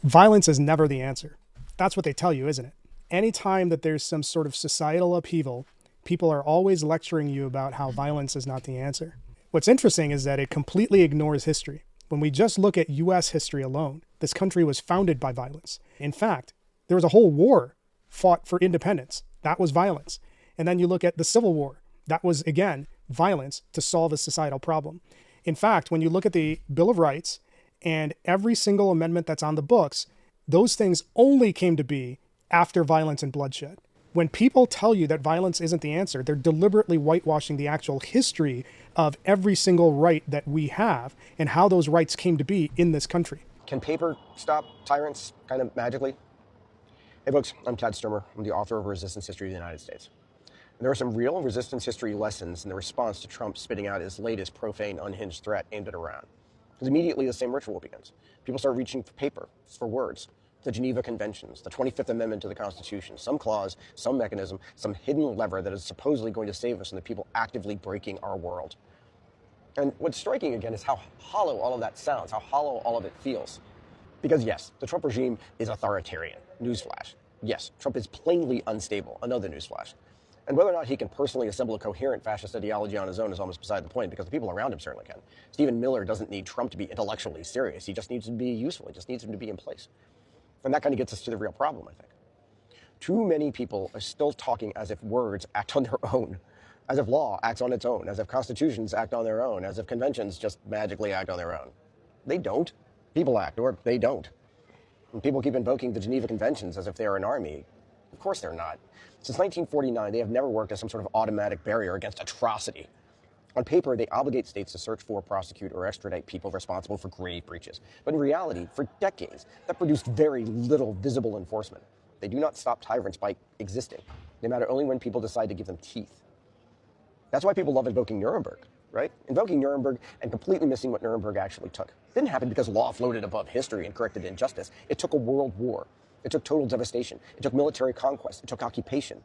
Violence is never the answer. That's what they tell you, isn't it? Anytime that there's some sort of societal upheaval, people are always lecturing you about how violence is not the answer. What's interesting is that it completely ignores history. When we just look at US history alone, this country was founded by violence. In fact, there was a whole war fought for independence. That was violence. And then you look at the Civil War. That was, again, violence to solve a societal problem. In fact, when you look at the Bill of Rights and every single amendment that's on the books, those things only came to be after violence and bloodshed. When people tell you that violence isn't the answer, they're deliberately whitewashing the actual history of every single right that we have and how those rights came to be in this country. Can paper stop tyrants kind of magically? Hey folks, I'm Tad Sturmer. I'm the author of Resistance History of the United States. And there are some real resistance history lessons in the response to Trump spitting out his latest profane, unhinged threat aimed at Iran. Because immediately the same ritual begins. People start reaching for paper, for words. The Geneva Conventions, the 25th Amendment to the Constitution, some clause, some mechanism, some hidden lever that is supposedly going to save us from the people actively breaking our world. And what's striking again is how hollow all of that sounds, how hollow all of it feels. Because yes, the Trump regime is authoritarian. Newsflash. Yes, Trump is plainly unstable. Another newsflash. And whether or not he can personally assemble a coherent fascist ideology on his own is almost beside the point, because the people around him certainly can. Stephen Miller doesn't need Trump to be intellectually serious. He just needs him to be useful. He just needs him to be in place. And that kind of gets us to the real problem, I think. Too many people are still talking as if words act on their own, as if law acts on its own, as if constitutions act on their own, as if conventions just magically act on their own. They don't. People act, or they don't. And people keep invoking the Geneva Conventions as if they are an army. Of course they're not. Since 1949, they have never worked as some sort of automatic barrier against atrocity. On paper, they obligate states to search for, prosecute, or extradite people responsible for grave breaches. But in reality, for decades, that produced very little visible enforcement. They do not stop tyrants by existing. They matter only when people decide to give them teeth. That's why people love invoking Nuremberg, right? Invoking Nuremberg and completely missing what Nuremberg actually took. It didn't happen because law floated above history and corrected injustice. It took a world war. It took total devastation. It took military conquest. It took occupation,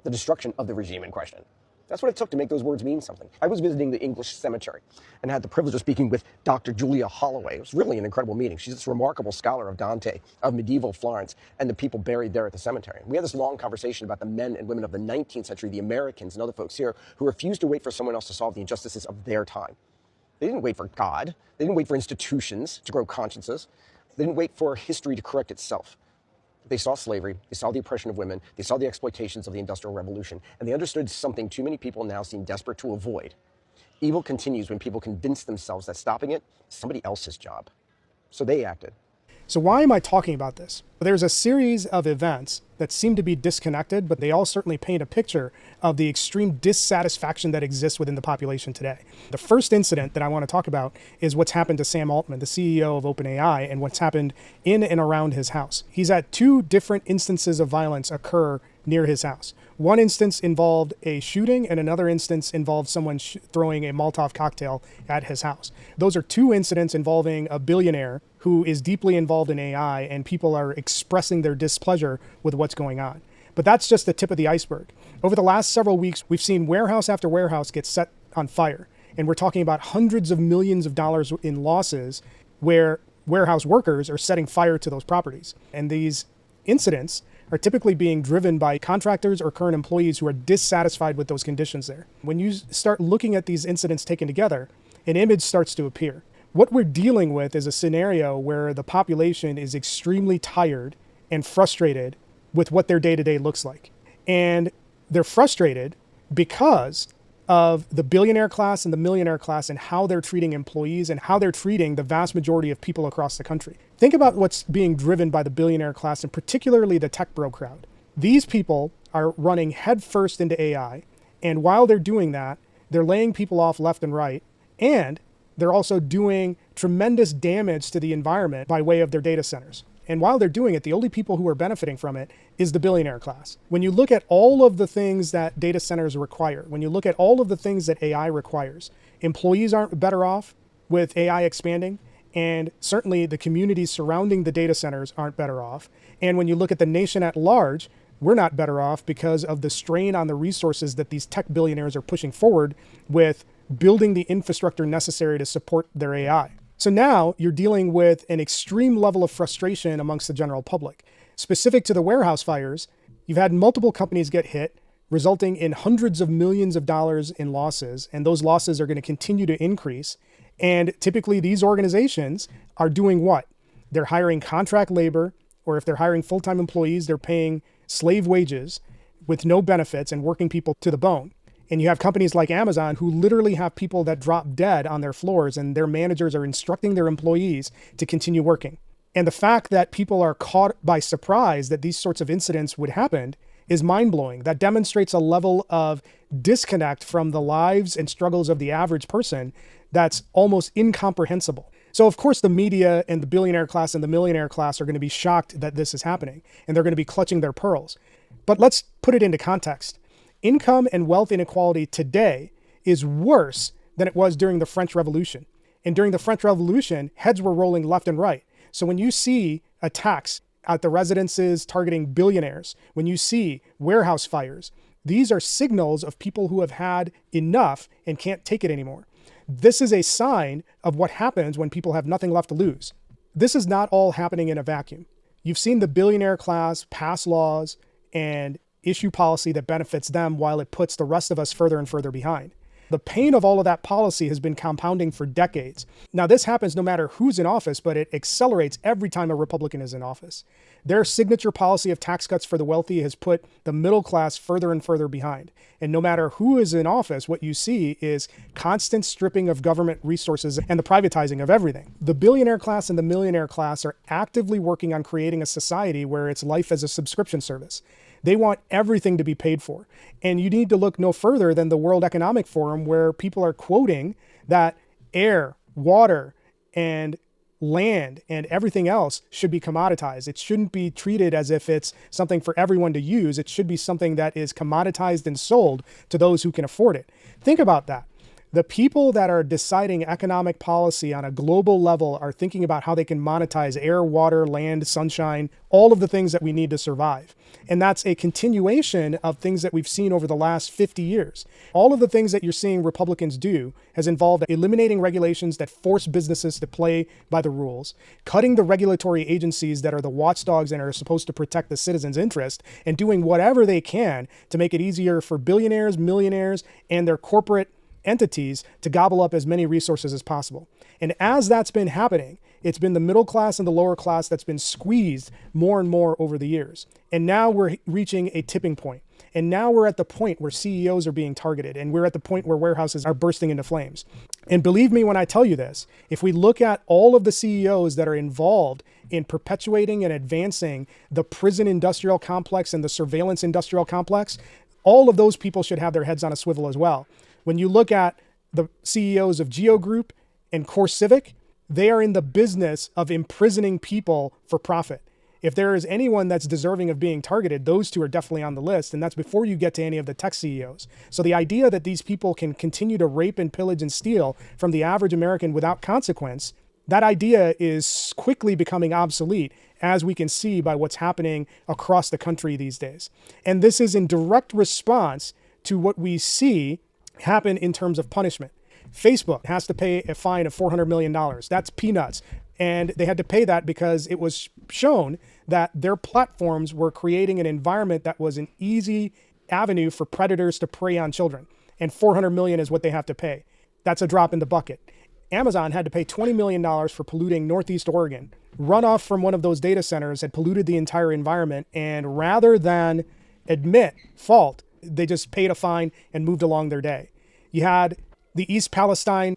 the destruction of the regime in question. That's what it took to make those words mean something. I was visiting the English cemetery and had the privilege of speaking with Dr. Julia Holloway. It was really an incredible meeting. She's this remarkable scholar of Dante, of medieval Florence, and the people buried there at the cemetery. We had this long conversation about the men and women of the 19th century, the Americans and other folks here, who refused to wait for someone else to solve the injustices of their time. They didn't wait for God. They didn't wait for institutions to grow consciences. They didn't wait for history to correct itself. They saw slavery, they saw the oppression of women, they saw the exploitations of the Industrial Revolution, and they understood something too many people now seem desperate to avoid. Evil continues when people convince themselves that stopping it is somebody else's job. So they acted. So why am I talking about this? There's a series of events that seem to be disconnected, but they all certainly paint a picture of the extreme dissatisfaction that exists within the population today. The first incident that I want to talk about is what's happened to Sam Altman, the CEO of OpenAI, and what's happened in and around his house. He's had two different instances of violence occur near his house. One instance involved a shooting, and another instance involved someone throwing a Molotov cocktail at his house. Those are two incidents involving a billionaire who is deeply involved in AI, and people are expressing their displeasure with what's going on. But that's just the tip of the iceberg. Over the last several weeks, we've seen warehouse after warehouse get set on fire. And we're talking about hundreds of millions of dollars in losses where warehouse workers are setting fire to those properties. And these incidents are typically being driven by contractors or current employees who are dissatisfied with those conditions there. When you start looking at these incidents taken together, an image starts to appear. What we're dealing with is a scenario where the population is extremely tired and frustrated with what their day-to-day looks like. And they're frustrated because of the billionaire class and the millionaire class and how they're treating employees and how they're treating the vast majority of people across the country. Think about what's being driven by the billionaire class and particularly the tech bro crowd. These people are running headfirst into AI. And while they're doing that, they're laying people off left and right. And they're also doing tremendous damage to the environment by way of their data centers. And while they're doing it, the only people who are benefiting from it is the billionaire class. When you look at all of the things that data centers require, when you look at all of the things that AI requires, employees aren't better off with AI expanding, and certainly the communities surrounding the data centers aren't better off. And when you look at the nation at large, we're not better off because of the strain on the resources that these tech billionaires are pushing forward with building the infrastructure necessary to support their AI. So now you're dealing with an extreme level of frustration amongst the general public. Specific to the warehouse fires, you've had multiple companies get hit, resulting in hundreds of millions of dollars in losses, and those losses are going to continue to increase. And typically these organizations are doing what? They're hiring contract labor, or if they're hiring full-time employees, they're paying slave wages with no benefits and working people to the bone. And you have companies like Amazon who literally have people that drop dead on their floors, and their managers are instructing their employees to continue working. And the fact that people are caught by surprise that these sorts of incidents would happen is mind-blowing. That demonstrates a level of disconnect from the lives and struggles of the average person that's almost incomprehensible. So of course the media and the billionaire class and the millionaire class are going to be shocked that this is happening, and they're going to be clutching their pearls. But let's put it into context. Income and wealth inequality today is worse than it was during the French Revolution. And during the French Revolution, heads were rolling left and right. So when you see attacks at the residences targeting billionaires, when you see warehouse fires, these are signals of people who have had enough and can't take it anymore. This is a sign of what happens when people have nothing left to lose. This is not all happening in a vacuum. You've seen the billionaire class pass laws and issue policy that benefits them while it puts the rest of us further and further behind. The pain of all of that policy has been compounding for decades. Now, this happens no matter who's in office, but it accelerates every time a Republican is in office. Their signature policy of tax cuts for the wealthy has put the middle class further and further behind. And no matter who is in office, what you see is constant stripping of government resources and the privatizing of everything. The billionaire class and the millionaire class are actively working on creating a society where it's life as a subscription service. They want everything to be paid for. And you need to look no further than the World Economic Forum, where people are quoting that air, water, and land and everything else should be commoditized. It shouldn't be treated as if it's something for everyone to use. It should be something that is commoditized and sold to those who can afford it. Think about that. The people that are deciding economic policy on a global level are thinking about how they can monetize air, water, land, sunshine, all of the things that we need to survive. And that's a continuation of things that we've seen over the last 50 years. All of the things that you're seeing Republicans do has involved eliminating regulations that force businesses to play by the rules, cutting the regulatory agencies that are the watchdogs and are supposed to protect the citizens' interest, and doing whatever they can to make it easier for billionaires, millionaires, and their corporate entities to gobble up as many resources as possible. And as that's been happening, it's been the middle class and the lower class that's been squeezed more and more over the years. And now we're reaching a tipping point. And now we're at the point where CEOs are being targeted, and we're at the point where warehouses are bursting into flames. And believe me when I tell you this, if we look at all of the CEOs that are involved in perpetuating and advancing the prison industrial complex and the surveillance industrial complex, all of those people should have their heads on a swivel as well. When you look at the CEOs of Geo Group and Core Civic, they are in the business of imprisoning people for profit. If there is anyone that's deserving of being targeted, those two are definitely on the list, and that's before you get to any of the tech CEOs. So the idea that these people can continue to rape and pillage and steal from the average American without consequence, that idea is quickly becoming obsolete, as we can see by what's happening across the country these days. And this is in direct response to what we see happen in terms of punishment. Facebook has to pay a fine of $400 million. That's peanuts. And they had to pay that because it was shown that their platforms were creating an environment that was an easy avenue for predators to prey on children. And $400 million is what they have to pay. That's a drop in the bucket. Amazon had to pay $20 million for polluting Northeast Oregon. Runoff from one of those data centers had polluted the entire environment. And rather than admit fault, they just paid a fine and moved along their day. You had the East Palestine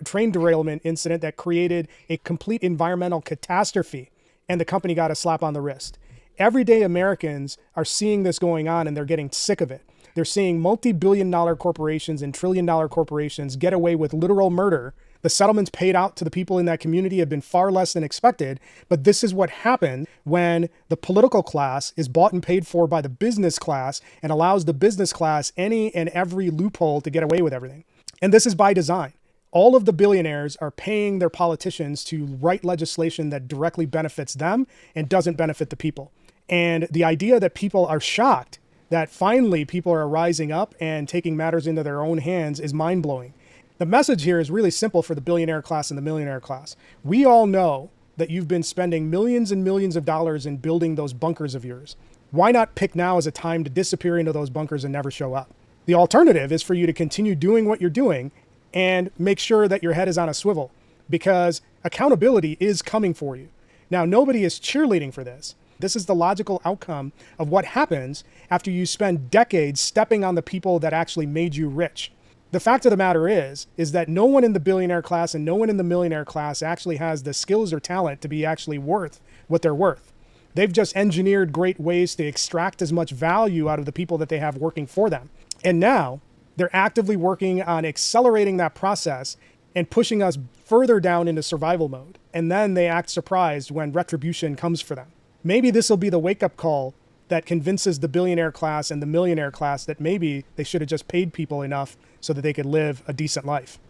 train derailment incident that created a complete environmental catastrophe, and the company got a slap on the wrist. Everyday Americans are seeing this going on, and they're getting sick of it. They're seeing multi-billion-dollar corporations and trillion-dollar corporations get away with literal murder. The settlements paid out to the people in that community have been far less than expected, but this is what happened when the political class is bought and paid for by the business class and allows the business class any and every loophole to get away with everything. And this is by design. All of the billionaires are paying their politicians to write legislation that directly benefits them and doesn't benefit the people. And the idea that people are shocked that finally people are rising up and taking matters into their own hands is mind-blowing. The message here is really simple for the billionaire class and the millionaire class. We all know that you've been spending millions and millions of dollars in building those bunkers of yours. Why not pick now as a time to disappear into those bunkers and never show up? The alternative is for you to continue doing what you're doing and make sure that your head is on a swivel, because accountability is coming for you. Now, nobody is cheerleading for this. This is the logical outcome of what happens after you spend decades stepping on the people that actually made you rich. The fact of the matter is that no one in the billionaire class and no one in the millionaire class actually has the skills or talent to be actually worth what they're worth. They've just engineered great ways to extract as much value out of the people that they have working for them. And now they're actively working on accelerating that process and pushing us further down into survival mode. And then they act surprised when retribution comes for them. Maybe this will be the wake-up call that convinces the billionaire class and the millionaire class that maybe they should have just paid people enough so that they could live a decent life.